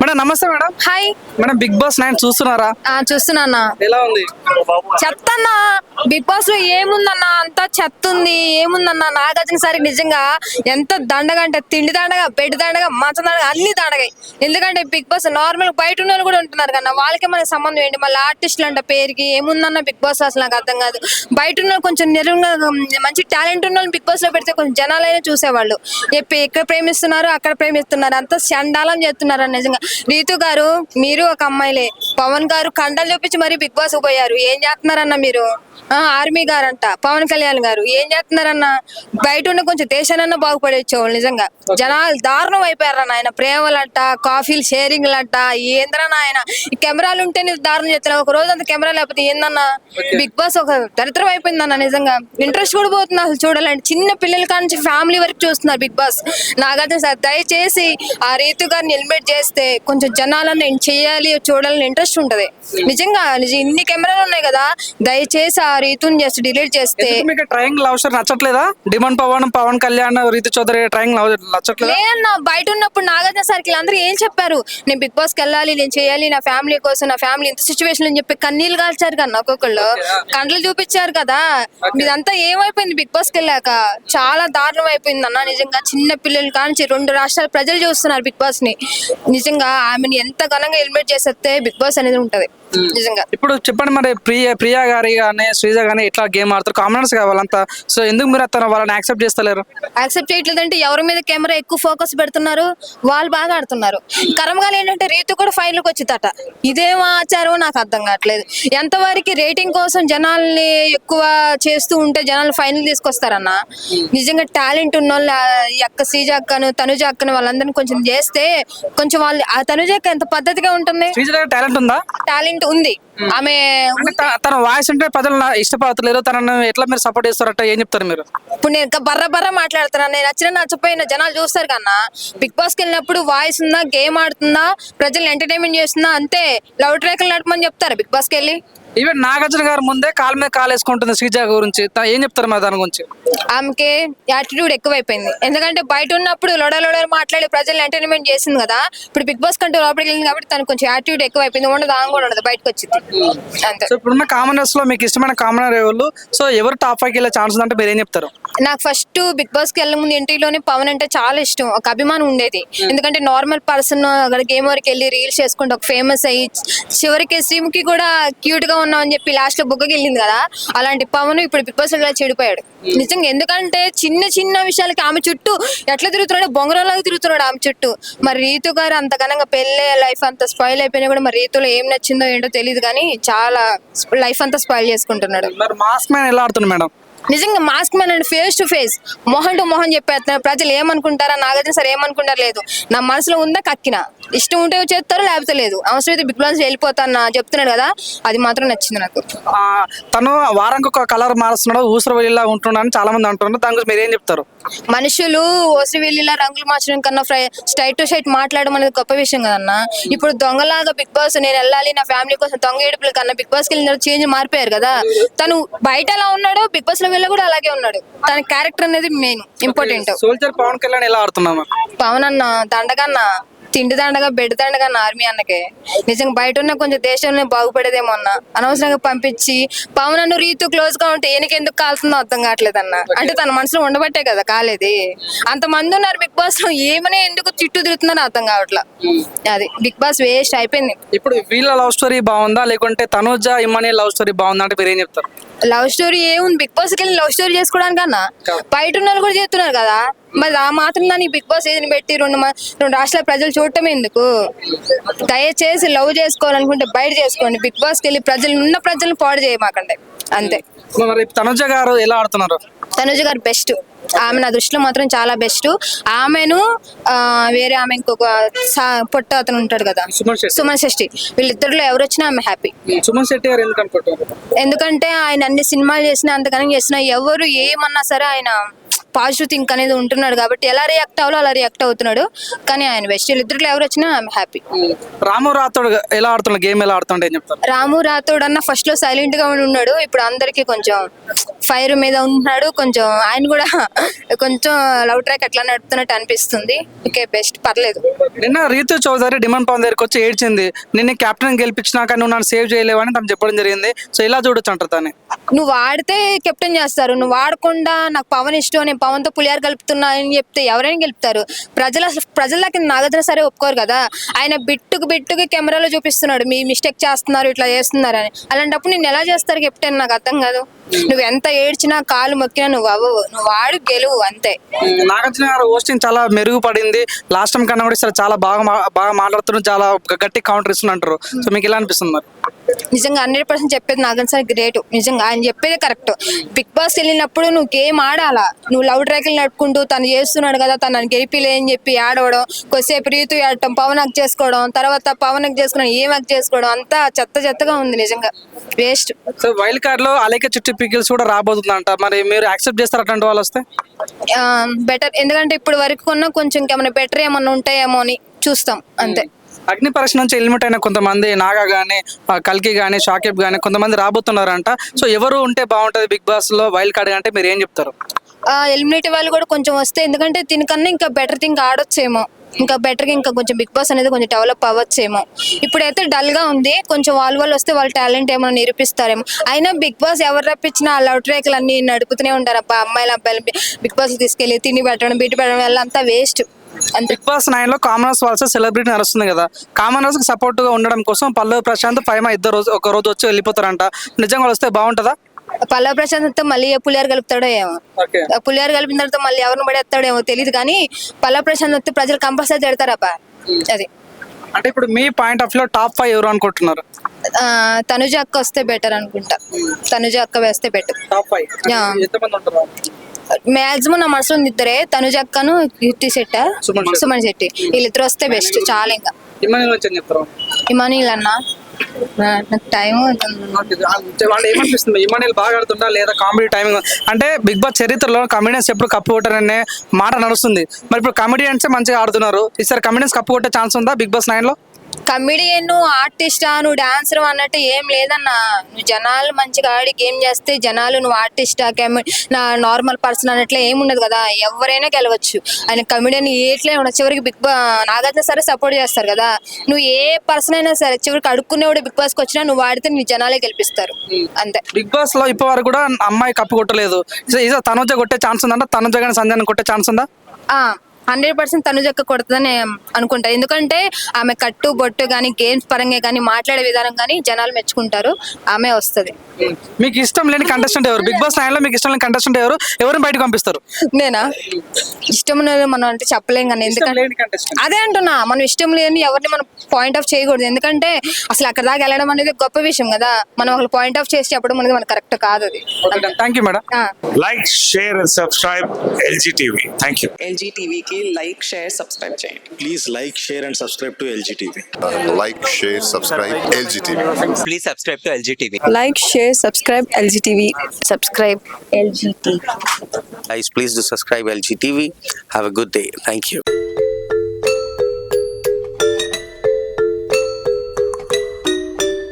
Madam నమస్తే madam. Hi. Madam Bigg Boss 9 చూస్తున్నారా? చూస్తున్నా. ఎలా ఉంది? చెత్తన్నా బిగ్ బాస్ లో ఏముందన్నా, అంతా చెత్త ఉంది. ఏముందన్నా నాగార్జున సారి నిజంగా ఎంత దండగా అంటే తిండి దండగా, బెడ్ దండగా, మంచం దండగా, అన్ని దండగాయి. ఎందుకంటే బిగ్ బాస్ నార్మల్ బయట ఉన్న వాళ్ళు కూడా ఉంటున్నారు కన్నా, వాళ్ళకే మనకి సంబంధం ఏంటి? మళ్ళీ ఆర్టిస్టులు అంట పేరుకి ఏముందన్న బిగ్ బాస్ అసలు నాకు అర్థం కాదు. బయట ఉన్న కొంచెం నిజంగా మంచి టాలెంట్ ఉన్న బిగ్ బాస్ లో పెడితే కొంచెం జనాలైనా చూసేవాళ్ళు. ఇక్కడ ప్రేమిస్తున్నారు, అక్కడ ప్రేమిస్తున్నారు, అంతా చండాలం చేస్తున్నారు నిజంగా. రీతు గారు మీరు ఒక అమ్మాయిలే, పవన్ గారు కండలు చూపించి మరి బిగ్ బాస్ పోయారు. ఏం చేస్తున్నారన్న మీరు? ఆర్మీ గారంట, పవన్ కళ్యాణ్ గారు ఏం చేస్తున్నారన్న? బయట ఉన్న కొంచెం దేశానన్నా బాగుపడేచ్చేవాళ్ళు. నిజంగా జనాలు దారుణం అయిపోయారన్న. ఆయన ప్రేమలంట, కాఫీలు షేరింగ్లంట, ఏంద్రన్న ఆయన ఈ కెమెరాలు ఉంటే నీకు దారుణం చేస్తున్నా. ఒక రోజు అంత కెమెరా లేకపోతే ఏందన్నా? బిగ్ బాస్ ఒక దరిద్రం అయిపోయిందన్న. నిజంగా ఇంట్రెస్ట్ కూడా పోతుంది అసలు చూడాలంటే. చిన్న పిల్లల కానించి ఫ్యామిలీ వరకు చూస్తున్నారు బిగ్ బాస్. నాగార్జున సార్ దయచేసి ఆ రీతు గారిని ఎలిమినేట్ చేస్తే కొంచెం జనాలన్నా చేయాలి, చూడాలని ఇంట్రెస్ట్ ఉంటది. నిజంగా ఇన్ని కెమెరాలు ఉన్నాయి కదా, దయచేసి ఆ రీతుని చేస్తే డిలీట్ చేస్తే. మీకు ట్రయాంగిల్ లవ్ స్టోరీ నచ్చట్లేదా? Demon Pawan Kalyan, Rithu Chowdary triangle love నచ్చట్లేదా? లేదన్నా, బయట ఉన్నప్పుడు నాగార్జున సార్కి అందరూ ఏం చెప్పారు? నేను బిగ్ బాస్కి వెళ్ళాలి, నేను చేయాలి, నా ఫ్యామిలీ కోసం, నా ఫ్యామిలీ ఇంత సిచ్యువేషన్ అని చెప్పి కన్నీళ్ళు కాల్చారు కన్నా. ఒక్కొక్కళ్ళు కండ్లు చూపించారు కదా. ఇదంతా ఏమైపోయింది బిగ్ బాస్కి వెళ్ళాక? చాలా దారుణం అయిపోయింది అన్న. నిజంగా చిన్న పిల్లలు కానించి 2 రాష్ట్రాల ప్రజలు చూస్తున్నారు బిగ్ బాస్ ని. నిజంగా ఆమెను ఎంత ఘనంగా ఎలిమినేట్ చేస్తే బిగ్ బాస్ అనేది ఉంటది నిజంగా. ఇప్పుడు చెప్పండి, మరి ప్రియా గారి కానీ శ్రీజ కానీ ఇట్లా గేమ్ ఆడుతారు, కామనర్స్ కావాలంతా. సో ఎందుకు మీరు వాళ్ళని యాక్సెప్ట్ చేస్తలేరు? యాక్సెప్ట్ చేయట్లేదంటే ఎవరి మీద కెమెరా ఎక్కువ ఫోకస్ పెడుతున్నారు, వాళ్ళు బాగా ఆడుతున్నారు. కర్మగాలు ఏంటంటే రీతు కూడా ఫైనల్కి వచ్చిందట. ఇదేం ఆచారం నాకు అర్థం కావట్లేదు. ఎంతవరకు రేటింగ్ కోసం జనాల్ని ఎక్కువ చేస్తూ ఉంటే జనాలు ఫైనల్ తీసుకొస్తారన్న. నిజంగా టాలెంట్ ఉన్న వాళ్ళు ఈ అక్క శ్రీజ అక్కను, తనుజ అక్కను వాళ్ళందరినీ కొంచెం చేస్తే కొంచెం వాళ్ళు. ఆ తనుజ అక్క ఎంత పద్ధతిగా ఉంటుంది. శ్రీజ టాలెంట్ ఉందా? టాలెంట్ ఉంది ఆమె. తన వాయిస్ అంటే ప్రజలు ఇష్టపడతలేరు, తనను ఎట్లా మీరు సపోర్ట్ చేస్తారట? ఏం చెప్తారు మీరు? ఇప్పుడు నేను బర్ర మాట్లాడుతున్నాను. నేను నచ్చిన నచ్చపోయిన జనాలు చూస్తారు కన్నా. బిగ్ బాస్కి వెళ్ళినప్పుడు వాయిస్ ఉందా, గేమ్ ఆడుతుందా, ప్రజల్ని ఎంటర్టైన్మెంట్ చేస్తుందా, అంతే. లవ్ ట్రాక్లు నడపమని చెప్తారు బిగ్ బాస్కి వెళ్ళి. ఈవెన్ నాగార్జున గారు ముందే కాలు మీద కాలు వేసుకుంటుంది శ్రీజ గురించి, ఏం చెప్తారు మరి దాని గురించి? ఆమెకి యాటిట్యూడ్ ఎక్కువైపోయింది. ఎందుకంటే బయట ఉన్నప్పుడు లొడలు మాట్లాడి ప్రజల్ని ఎంటర్టైన్మెంట్ చేసింది కదా. ఇప్పుడు బిగ్ బాస్ కంటే లోపలికి వెళ్ళింది కాబట్టి తనకు కొంచెం యాటిట్యూడ్ ఎక్కువైపోయింది. ఉండదు ఆమె కూడా ఉండదు, బయటకు వచ్చింది అంతే. సో ఇప్పుడున్న కామనర్స్ లో మీకు ఇష్టమైన కామనర్ ఎవరు? సో ఎవరు టాప్ 5 వెళ్ళే ఛాన్స్ ఉందంటే మీరు ఏం చెప్తారు? నాకు ఫస్ట్ బిగ్ బాస్ కి వెళ్ళే ముందు ఇంటిలోనే పవన్ అంటే చాలా ఇష్టం, ఒక అభిమానం ఉండేది. ఎందుకంటే నార్మల్ పర్సన్ అక్కడ గేమ్ వరకు వెళ్ళి రీల్స్ చేసుకుంటే ఒక ఫేమస్ అయ్యి చివరికి శ్రీముఖి కూడా క్యూట్ గా ఉన్నావు అని చెప్పి లాస్ట్ లో బుగ్గకి వెళ్ళింది కదా. అలాంటి పవన్ ఇప్పుడు బిగ్ బాస్ లో చెడిపోయాడు నిజంగా. ఎందుకంటే చిన్న చిన్న విషయాలకి ఆమె చుట్టూ ఎట్లా తిరుగుతున్నాడు, బొంగరంలాగా తిరుగుతున్నాడు ఆమె చుట్టూ. మరి రీతు గారు అంత ఘనంగా పెళ్ళే లైఫ్ అంతా స్పాయిల్ అయిపోయినా కూడా మరి రీతులో ఏం నచ్చిందో ఏంటో తెలియదు కానీ చాలా లైఫ్ అంతా స్పాయిల్ చేసుకుంటున్నాడు. మరి మాస్క్ మ్యాన్ ఎలా ఆడుతుంది మేడం? నిజంగా mask man and face to face, మొహం టు మొహం చెప్పేస్తున్నారు. ప్రజలు ఏమనుకుంటారా, నాగార్జున సార్ ఏమనుకుంటారు లేదు. నా మనసులో ఉందా కక్కిన, ఇష్టం ఉంటే చేస్తారో లేకపోతే లేదు. అవసరం అయితే బిగ్ బాస్ వెళ్ళిపోతాను చెప్తున్నాడు కదా, అది మాత్రం నచ్చింది నాకు. తను వారానికి ఒక కలర్ మారుస్తున్నాడు, ఊసర వెళ్ళిలా ఉంటున్నాడు అని చాలా మంది అంటున్నారు. దాని గురించి మీరు ఏం చెప్తారు? మనుషులు ఓసి వెళ్ళిలా రంగులు మార్చడం కన్నా స్ట్రైట్ టు స్ట్రైట్ మాట్లాడడం అనేది గొప్ప విషయం కదన్నా. ఇప్పుడు దొంగలాగా బిగ్ బాస్ నేను వెళ్ళాలి నా ఫ్యామిలీ కోసం దొంగ ఏడుపుల కన్నా బిగ్ బాస్కి వెళ్ళిన చేంజ్ మారిపోయారు కదా. తను బయట ఎలా ఉన్నాడో బిగ్ బాస్ లో వెళ్ళి కూడా అలాగే ఉన్నాడు. తన క్యారెక్టర్ అనేది main important. Soldier Pawan Kalyan ఎలా ఆడుతున్నాము? పవన్ అన్న దండగన్నా, తిండి దండగా, బెడ్ దండగా ఆర్మీ అన్నకే. నిజంగా బయట ఉన్న కొంచెం దేశంలో బాగుపడేదేమో అన్న. అనవసరంగా పంపించి పవన్ అన్న రీతు క్లోజ్ గా ఉంటే ఈయనకి ఎందుకు కాలుతుందో అర్థం కావట్లేదు అన్న. అంటే తన మనసులో ఉండబట్టే కదా కాలేది. అంతమంది ఉన్నారు బిగ్ బాస్ లో, ఏమనే ఎందుకు చుట్టూ తిరుగుతున్నారో అర్థం కావట్లా. అది బిగ్ బాస్ వేస్ట్ అయిపోయింది. ఇప్పుడు వీళ్ళ లవ్ స్టోరీ బాగుందా లేకుంటే తనుజ ఇమానియల్ లవ్ స్టోరీ బాగుందా అంటే మీరు ఏం చెప్తారు? లవ్ స్టోరీ ఏముంది, బిగ్ బాస్కి వెళ్ళి లవ్ స్టోరీ చేసుకోవడానికన్నా బయట ఉన్న కూడా చేస్తున్నారు కదా. మరి ఆ మాత్రం దాన్ని బిగ్ బాస్ ఏదని పెట్టి 2 రాష్ట్రాల ప్రజలు చూడటం ఎందుకు? దయచేసి లవ్ చేసుకోవాలనుకుంటే బయట చేసుకోండి. బిగ్ బాస్కి వెళ్ళి ప్రజలను పాడు చేయమాకండి అంతే. మరి తనుజ గారు ఎలా ఆడుతున్నారు? తనుజ గారు బెస్ట్. ఆమె నా దృష్టిలో మాత్రం చాలా బెస్ట్. ఆమెను వేరే ఆమె ఇంకొక పొట్ట అతను ఉంటాడు కదా, సుమన్ శెట్టి, వీళ్ళిద్దరిలో ఎవరు వచ్చినా ఆమె హ్యాపీ. సుమన్ శెట్టి గారు ఎందుకు అనుకుంటారు? ఎందుకంటే ఆయన అన్ని సినిమాలు చేసినా, అంతగానం చేసినా, ఎవరు ఏమన్నా సరే ఆయన పాజిటివ్ థింక్ అనేది ఉంటున్నాడు కాబట్టి ఎలా రియాక్ట్ అవ్వాలో అలా రియాక్ట్ అవుతున్నాడు. కానీ ఆయన బెస్ట్, వీళ్ళిద్దరిలో ఎవరు వచ్చినా ఐఎమ్ హ్యాపీ. రాము రాథోడ్ ఎలా ఆడుతున్నాడు, గేమ్ ఎలా ఆడుతుండే ఏం చెప్తారు? రాము రాథోడ్ అన్న ఫస్ట్ లో సైలెంట్ గా ఉన్నాడు, ఇప్పుడు అందరికి కొంచెం ఫైర్ మీద ఉంటున్నాడు. కొంచెం ఆయన కూడా కొంచెం లవ్ ట్రాక్ అట్లా నడుపుతున్నట్టు అనిపిస్తుంది. ఓకే బెస్ట్, పర్లేదు. నిన్న రీతు చౌదరి డిమాండ్ పవన్ దగ్గరికి వచ్చి ఏడ్చింది, నిన్న కెప్టెన్ గెలిపించినాక నువ్వు నన్ను సేవ్ చేయలేవని తను చెప్పడం జరిగింది. సో ఇలా చూడొచ్చు అంటారు తను. నువ్వు వాడితే కెప్టెన్ చేస్తారు, నువ్వు వాడకుండా నాకు పవన్ ఇష్టం, నేను పవన్తో పులియారు కలుపుతున్నా అని చెప్తే ఎవరైనా గెలుపుతారు. ప్రజలకి నాగార్జున సరే ఒప్పుకోరు కదా. ఆయన బిట్టుకు కెమెరాలో చూపిస్తున్నాడు మీ మిస్టేక్ చేస్తున్నారు, ఇట్లా చేస్తున్నారు అని. అలాంటప్పుడు నేను ఎలా చేస్తారు కెప్టెన్, నాకు అర్థం కాదు. నువ్వు ఎంత ఏడ్చినా కాలు మొక్కినా నువ్వు అవ్వవు, నువ్వు వాడు గెలువు అంతే. నాగార్జున గారు హోస్టింగ్ చాలా మెరుగుపడింది, లాస్ట్ టైం కన్నా కూడా చాలా బాగా మాట్లాడుతున్నారు, చాలా గట్టి కౌంటర్ ఇస్తున్నారు. సో మీకు ఎలా అనిపిస్తుంది మరి? నిజంగా 100% చెప్పేది నాగార్జున సార్ గ్రేట్. నిజంగా ఆయన చెప్పేదే కరెక్ట్. బిగ్ బాస్ వెళ్ళినప్పుడు నువ్వు గేమ్ ఆడాలా, నువ్వు లవ్ ట్రాక్లు నడుపుకుంటూ తను చేస్తున్నాడు కదా, తను గెలిపిలే అని చెప్పి ఆడవడం, కొద్దిసేపు రీతు ఆడటం, పవన్ హక్ చేసుకోవడం, తర్వాత పవన్ హక్ చేసుకోవడం, ఏం హక్ చేసుకోవడం, అంతా చెత్తగా ఉంది నిజంగా, వేస్ట్. సో వైల్డ్ కార్డ్ లో అలేక చిట్టి పికిల్స్ కూడా రాబోతుందంట, మరి మీరు యాక్సెప్ట్ చేస్తారు అట్లాంటి వాళ్ళు వస్తే? బెటర్, ఎందుకంటే ఇప్పుడు వరకు కొన్నా కొంచెం ఇంకేమైనా బెటర్ ఏమన్నా ఉంటాయేమో అని చూస్తాం అంతే. అగ్ని పరీక్ష నుంచి ఎలిమిట్ అయిన కొంతమంది నాగా గానీ, కల్కి గానీ, షాకిబ్ గానీ కొంతమంది రాబోతున్నారంట. సో ఎవరు ఉంటే బాగుంటది బిగ్ బాస్ లో వైల్డ్ కార్డ్ అంటే మీరు ఏం చెప్తారు? ఎలిమినేట్ వాళ్ళు కూడా కొంచెం వస్తే, ఎందుకంటే దీనికన్నా ఇంకా బెటర్ థింగ్ ఆడొచ్చేమో, ఇంకా బెటర్గా ఇంకా కొంచెం బిగ్ బాస్ అనేది కొంచెం డెవలప్ అవ్వచ్చేమో. ఇప్పుడైతే డల్ గా ఉంది, కొంచెం వాళ్ళు వస్తే వాళ్ళ టాలెంట్ ఏమైనా నిరూపిస్తారేమో. అయినా బిగ్ బాస్ ఎవరు రప్పించినా ఆ లవ్ ట్రాక్లు అన్ని నడుపుతూనే ఉంటారు. అబ్బా అమ్మాయిలు అబ్బాయిలు బిగ్ బాస్ తీసుకెళ్లి తిని పెట్టడం, బీటి పెట్టడం వల్ల అంతా వేస్ట్. బిగ్ బాస్ 9 లో కామనర్స్ వర్సెస్ సెలబ్రిటీ నడుస్తుంది కదా, కామనర్స్ కి సపోర్ట్ గా ఉండడం కోసం పల్లవి ప్రశాంత్ పైమ ఒక రోజు వచ్చి వెళ్ళిపోతారంట. నిజంగా వస్తే బాగుంటదా? పల్లవి ప్రశాంత్ మళ్ళీ పులియారు కలుపుతాడో ఏమో, పులియారు కలిపిన తర్వాత మళ్ళీ ఎవరిని పడేస్తాడో ఏమో తెలియదు. కానీ పల్లవి ప్రశాంత్ వస్తే ప్రజలు కంపల్సరీ తిడతారబ్బా. అది అంటే ఇప్పుడు మీ పాయింట్ ఆఫ్ లో టాప్ 5 ఎవరు అనుకుంటున్నారు? తనుజ అక్క వస్తే బెటర్ అనుకుంటా. తనుజ అక్క వేస్తే బెటర్. టాప్ 5 ఎంతమంది ఉంటారు? మాక్సిమం నా మనసులో ఇద్దరే, తనుజ అక్కను, కీర్తి శెట్టి, సుమన్ శెట్టి, వీళ్ళిద్దరు వస్తే బెస్ట్. చాలా ఇంకా ఇమానిల్ అన్న నాకు టైం వాళ్ళు ఏమనిపిస్తుంది, ఇమానిల్ బాగా ఆడుతుంటా లేదా కామెడీ టైమింగ్? అంటే బిగ్ బాస్ చరిత్రలో కమెడియన్స్ ఎప్పుడు కప్పు కొట్టారనే మాట నడుస్తుంది. మరి ఇప్పుడు కమెడియన్స్ మంచిగా ఆడుతున్నారు, ఈసారి కమెడియన్స్ కప్పు కొట్టే ఛాన్స్ ఉందా బిగ్ బాస్ 9 లో? కమెడియన్ ఆర్టిస్టా, నువ్వు డాన్సర్ అన్నట్టు ఏం లేదన్నా. నువ్వు జనాలు మంచిగా ఆడి గేమ్ చేస్తే జనాలు నువ్వు ఆర్టిస్టా, నా నార్మల్ పర్సన్ అన్నట్లే ఏముండదు కదా, ఎవరైనా గెలవచ్చు. ఆయన కమెడియన్ ఏట్లే ఉండదు. చివరికి నాగార్జున సరే సపోర్ట్ చేస్తారు కదా. నువ్వు ఏ పర్సన్ అయినా సరే చివరికి అడుక్కునేవాడు బిగ్ బాస్కి వచ్చినా నువ్వు ఆడితే నీ జనాలే గెలిపిస్తారు అంతే. బిగ్ బాస్ లో ఇప్పటి వరకు కూడా అమ్మాయి కప్పు కొట్టలేదు. తనుజ కొట్టే ఛాన్స్ ఉందంట, తనుజ కానీ సంజయ్ కొట్టే ఛాన్స్ ఉందా? 100% తనుజక్క కొడుతుందని అనుకుంటా. ఎందుకంటే ఆమె కట్టు బొట్టు కానీ, గేమ్స్ పరంగా కానీ, మాట్లాడే విధానం కానీ జనాలు మెచ్చుకుంటారు. ఆమె వస్తుంది. మీకు ఇష్టం లేని కంటెస్టెంట్ ఎవరు బిగ్ బాస్ 9 లో? మీకు ఇష్టం లేని కంటెస్టెంట్ ఎవరిని బయటకు పంపిస్తారు? నేనా? ఇష్టం లేదు మనం అంటే చెప్పలేం కానీ, ఎందుకంటే అదే అంటున్నా, మనం ఇష్టం లేని ఎవరిని మనం పాయింట్ ఆఫ్ చేయకూడదు. ఎందుకంటే అసలు అక్కడ దాకా వెళ్ళడం అనేది గొప్ప విషయం కదా. మనం ఒకళ్ళు పాయింట్ ఆఫ్ చేసి చెప్పడం అనేది మనకు కరెక్ట్ కాదు. అది thank you madam. Like, share and subscribe LG TV. Thank you. LG TV की लाइक शेयर सब्सक्राइब చేయండి. Please like, share and subscribe to LG TV. Like, share, subscribe LG TV. Please subscribe to LG TV. Like, share, subscribe LG TV. Subscribe LG TV. Guys, please do subscribe LG TV. Have a good day. Thank you.